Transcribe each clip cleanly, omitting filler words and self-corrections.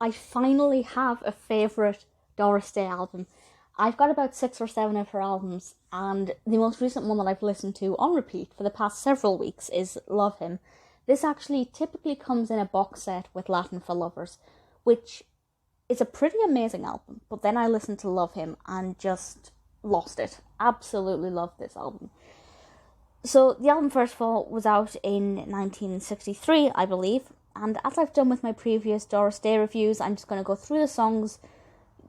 I finally have a favourite Doris Day album. I've got about 6 or 7 of her albums, and the most recent one that I've listened to on repeat for the past several weeks is Love Him. This actually typically comes in a box set with Latin for Lovers, which is a pretty amazing album, but then I listened to Love Him and just lost it. Absolutely loved this album. So the album, first of all, was out in 1963, I believe, and as I've done with my previous Doris Day reviews, I'm just going to go through the songs,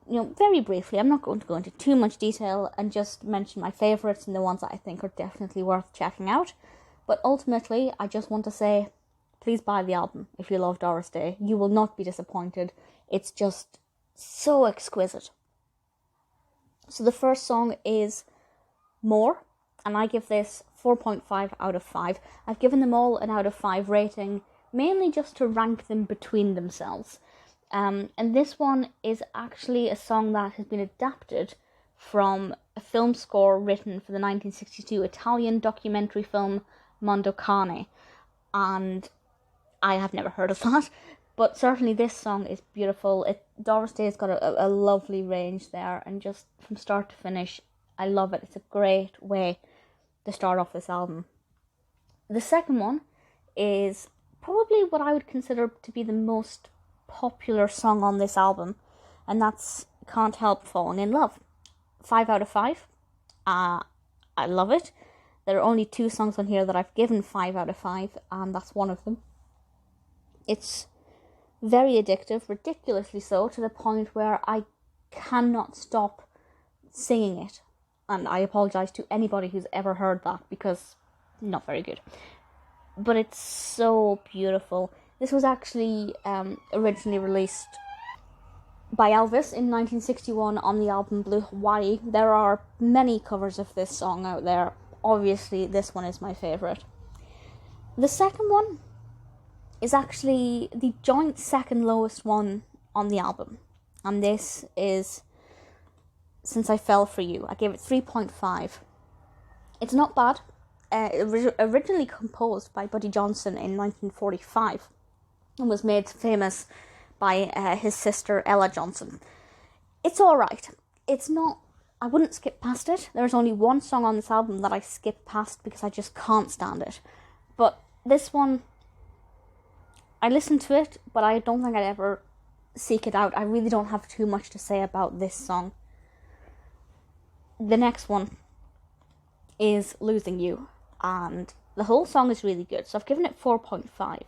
very briefly. I'm not going to go into too much detail and just mention my favourites and the ones that I think are definitely worth checking out. But ultimately, I just want to say, please buy the album if you love Doris Day. You will not be disappointed. It's just so exquisite. So the first song is More, and I give this 4.5 out of 5. I've given them all an out of 5 rating, mainly just to rank them between themselves. And this one is actually a song that has been adapted from a film score written for the 1962 Italian documentary film Mondo. And I have never heard of that, but certainly this song is beautiful. Doris Day's got a lovely range there, and just from start to finish, I love it. It's a great way to start off this album. The second one is probably what I would consider to be the most popular song on this album, and that's Can't Help Falling in Love. 5 out of 5. I love it. There are only 2 songs on here that I've given 5 out of 5, and that's one of them. It's very addictive, ridiculously so, to the point where I cannot stop singing it. And I apologise to anybody who's ever heard that, because not very good. But it's so beautiful. This was actually originally released by Elvis in 1961 on the album Blue Hawaii. There are many covers of this song out there. Obviously, this one is my favourite. The second one is actually the joint second lowest one on the album. And this is Since I Fell For You. I gave it 3.5. It's not bad. Originally composed by Buddy Johnson in 1945 and was made famous by his sister Ella Johnson. It's alright. It's not... I wouldn't skip past it. There's only one song on this album that I skip past because I just can't stand it. But this one, I listen to it, but I don't think I'd ever seek it out. I really don't have too much to say about this song. The next one is Losing You, and the whole song is really good, so I've given it 4.5.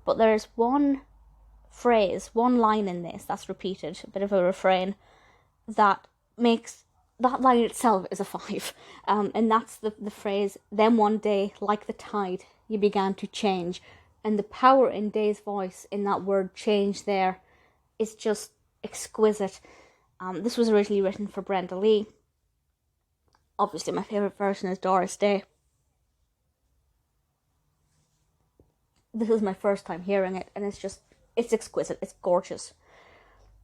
But there's one phrase, one line in this that's repeated, a bit of a refrain, that makes that line itself is a 5. And that's the phrase, then one day, like the tide, you began to change. And the power in Day's voice in that word change there is just exquisite. This was originally written for Brenda Lee. Obviously, my favourite version is Doris Day. This is my first time hearing it, and it's exquisite, it's gorgeous.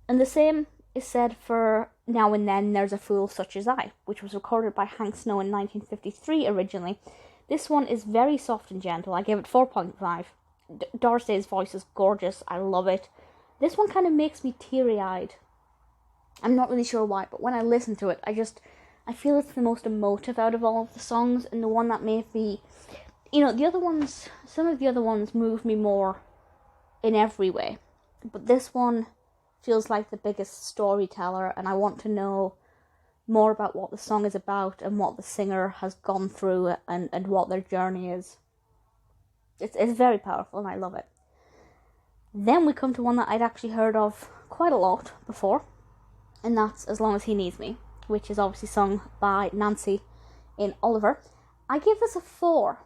And the same is said for Now and Then There's a Fool Such As I, which was recorded by Hank Snow in 1953 originally. This one is very soft and gentle. I gave it 4.5. Doris Day's voice is gorgeous, I love it. This one kind of makes me teary-eyed. I'm not really sure why, but when I listen to it, I feel it's the most emotive out of all of the songs, and the one that made me... the other ones, some of the other ones move me more in every way. But this one feels like the biggest storyteller, and I want to know more about what the song is about and what the singer has gone through and what their journey is. It's very powerful, and I love it. Then we come to one that I'd actually heard of quite a lot before, and that's As Long As He Needs Me, which is obviously sung by Nancy in Oliver. I give this a 4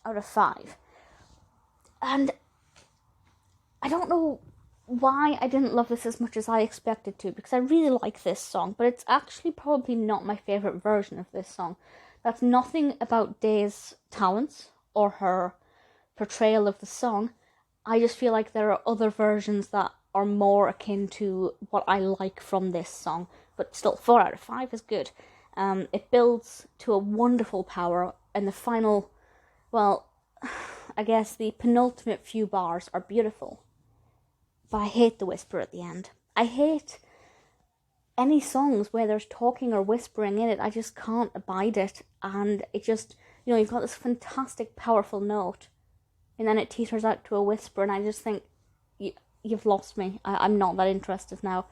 out of 5. And I don't know why I didn't love this as much as I expected to, because I really like this song, but it's actually probably not my favourite version of this song. That's nothing about Day's talents or her portrayal of the song. I just feel like there are other versions that are more akin to what I like from this song, but still 4 out of 5 is good. It builds to a wonderful power, and the final, well, I guess the penultimate few bars are beautiful. but I hate the whisper at the end. I hate any songs where there's talking or whispering in it. I just can't abide it, and it just, you've got this fantastic, powerful note, and then it teeters out to a whisper, and I just think, you've lost me. I'm not that interested now.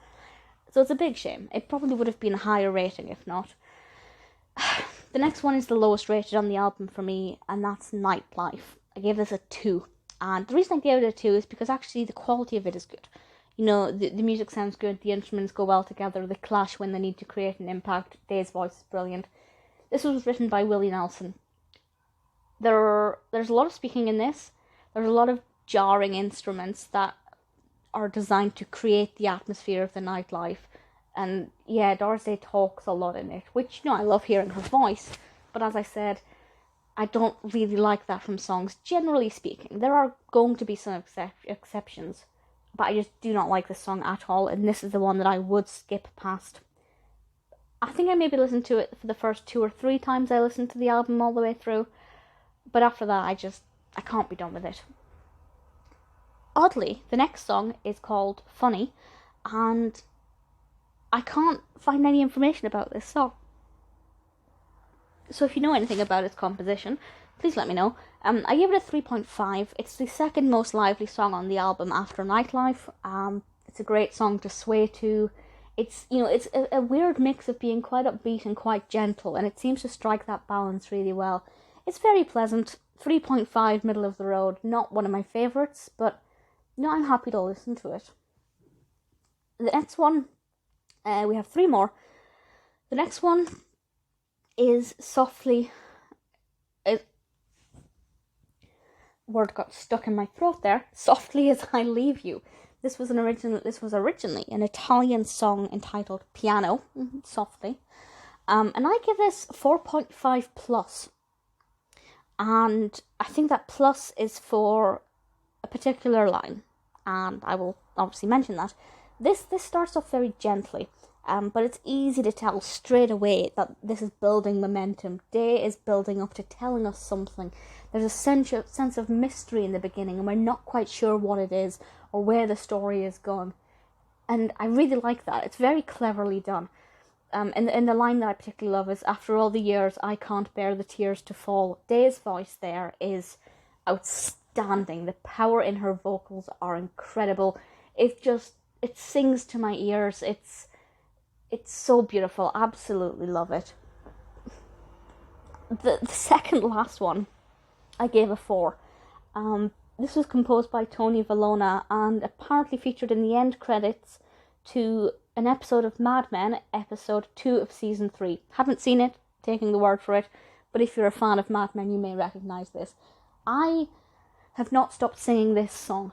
So it's a big shame. It probably would have been a higher rating if not. The next one is the lowest rated on the album for me, and that's Nightlife. I gave this a 2. And the reason I gave it a 2 is because actually the quality of it is good. The music sounds good, the instruments go well together, they clash when they need to create an impact. Dave's voice is brilliant. This was written by Willie Nelson. There's a lot of speaking in this. There's a lot of jarring instruments that are designed to create the atmosphere of the nightlife. And yeah, Doris talks a lot in it, which, I love hearing her voice. But as I said, I don't really like that from songs, generally speaking. There are going to be some exceptions, but I just do not like this song at all, and this is the one that I would skip past. I think I maybe listened to it for the first 2 or 3 times I listened to the album all the way through, but after that I can't be done with it. Oddly, the next song is called Funny, and I can't find any information about this song. So if you know anything about its composition, please let me know. I gave it a 3.5. It's the second most lively song on the album after Nightlife. It's a great song to sway to. It's a weird mix of being quite upbeat and quite gentle, and it seems to strike that balance really well. It's very pleasant. 3.5, middle of the road. Not one of my favourites, but I'm happy to listen to it. The next one, we have 3 more. The next one is Softly. Word got stuck in my throat there. Softly as I Leave You. This was originally an Italian song entitled Piano, Softly. And I give this 4.5 plus. And I think that plus is for a particular line, and I will obviously mention that. This starts off very gently, but it's easy to tell straight away that this is building momentum. Day is building up to telling us something. There's a sense of mystery in the beginning, and we're not quite sure what it is or where the story is going. And I really like that. It's very cleverly done. And the line that I particularly love is, "After all the years, I can't bear the tears to fall." Day's voice there is outstanding. The power in her vocals are incredible. It sings to my ears. It's so beautiful. Absolutely love it. The second last one, I gave a 4. This was composed by Tony Velona and apparently featured in the end credits to an episode of Mad Men, episode 2 of season 3. Haven't seen it, taking the word for it, but if you're a fan of Mad Men, you may recognise this. I have not stopped singing this song,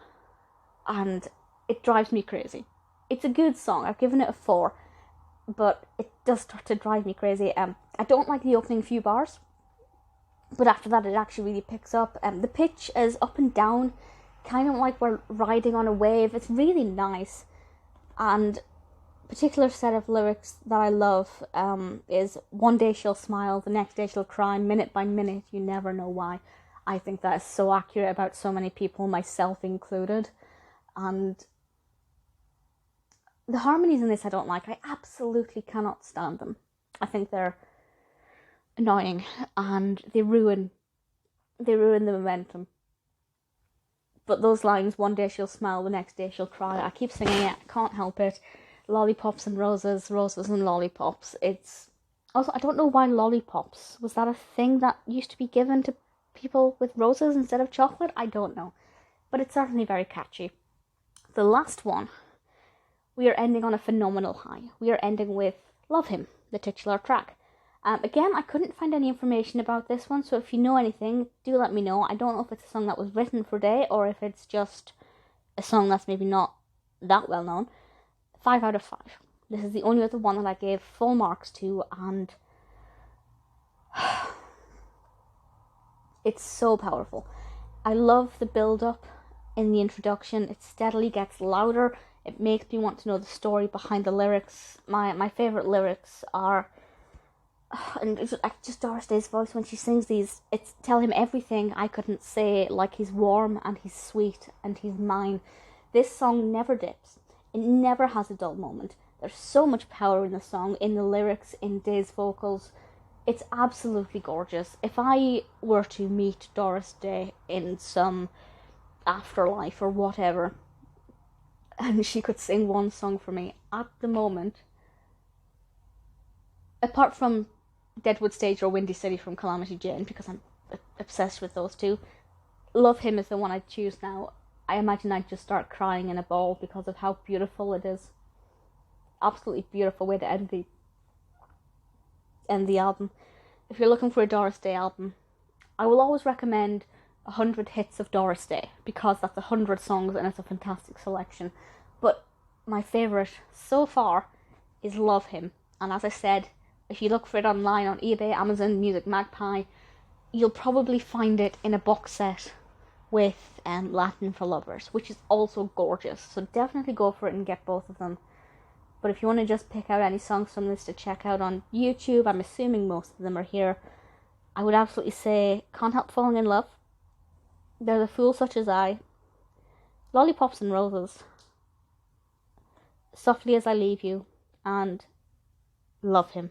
and it drives me crazy. It's a good song. I've given it a 4, but it does start to drive me crazy. I don't like the opening few bars, but after that it actually really picks up. The pitch is up and down, kind of like we're riding on a wave. It's really nice, and particular set of lyrics that I love is "One day she'll smile, the next day she'll cry, minute by minute, you never know why." I think that is so accurate about so many people, myself included. And the harmonies in this I don't like. I absolutely cannot stand them. I think they're annoying and they ruin the momentum. But those lines, "One day she'll smile, the next day she'll cry," I keep singing it, I can't help it. Lollipops and Roses, Roses and Lollipops. It's also, I don't know why lollipops. Was that a thing that used to be given to people with roses instead of chocolate? I don't know. But it's certainly very catchy. The last one, we are ending on a phenomenal high. We are ending with Love Him, the titular track. Again, I couldn't find any information about this one, so if you know anything, do let me know. I don't know if it's a song that was written for Day, or if it's just a song that's maybe not that well known. 5 out of 5. This is the only other one that I gave full marks to, and it's so powerful. I love the build-up in the introduction. It steadily gets louder. It makes me want to know the story behind the lyrics. My favourite lyrics are, and it's just Doris Day's voice when she sings these. It's "Tell him everything I couldn't say, like he's warm and he's sweet and he's mine." This song never dips. It never has a dull moment. There's so much power in the song, in the lyrics, in Day's vocals. It's absolutely gorgeous. If I were to meet Doris Day in some afterlife or whatever, and she could sing one song for me at the moment, apart from Deadwood Stage or Windy City from Calamity Jane, because I'm obsessed with those two, Love Him is the one I'd choose now. I imagine I'd just start crying in a ball because of how beautiful it is. Absolutely beautiful way to end the album. If you're looking for a Doris Day album, I will always recommend 100 Hits of Doris Day, because that's 100 songs and it's a fantastic selection. But my favourite so far is Love Him. And as I said, if you look for it online on eBay, Amazon, Music Magpie, you'll probably find it in a box set with Latin for Lovers, which is also gorgeous. So definitely go for it and get both of them. But if you want to just pick out any songs from this to check out on YouTube, I'm assuming most of them are here, I would absolutely say Can't Help Falling in Love, There's a Fool Such as I, Lollipops and Roses, Softly as I Leave You, and Love Him.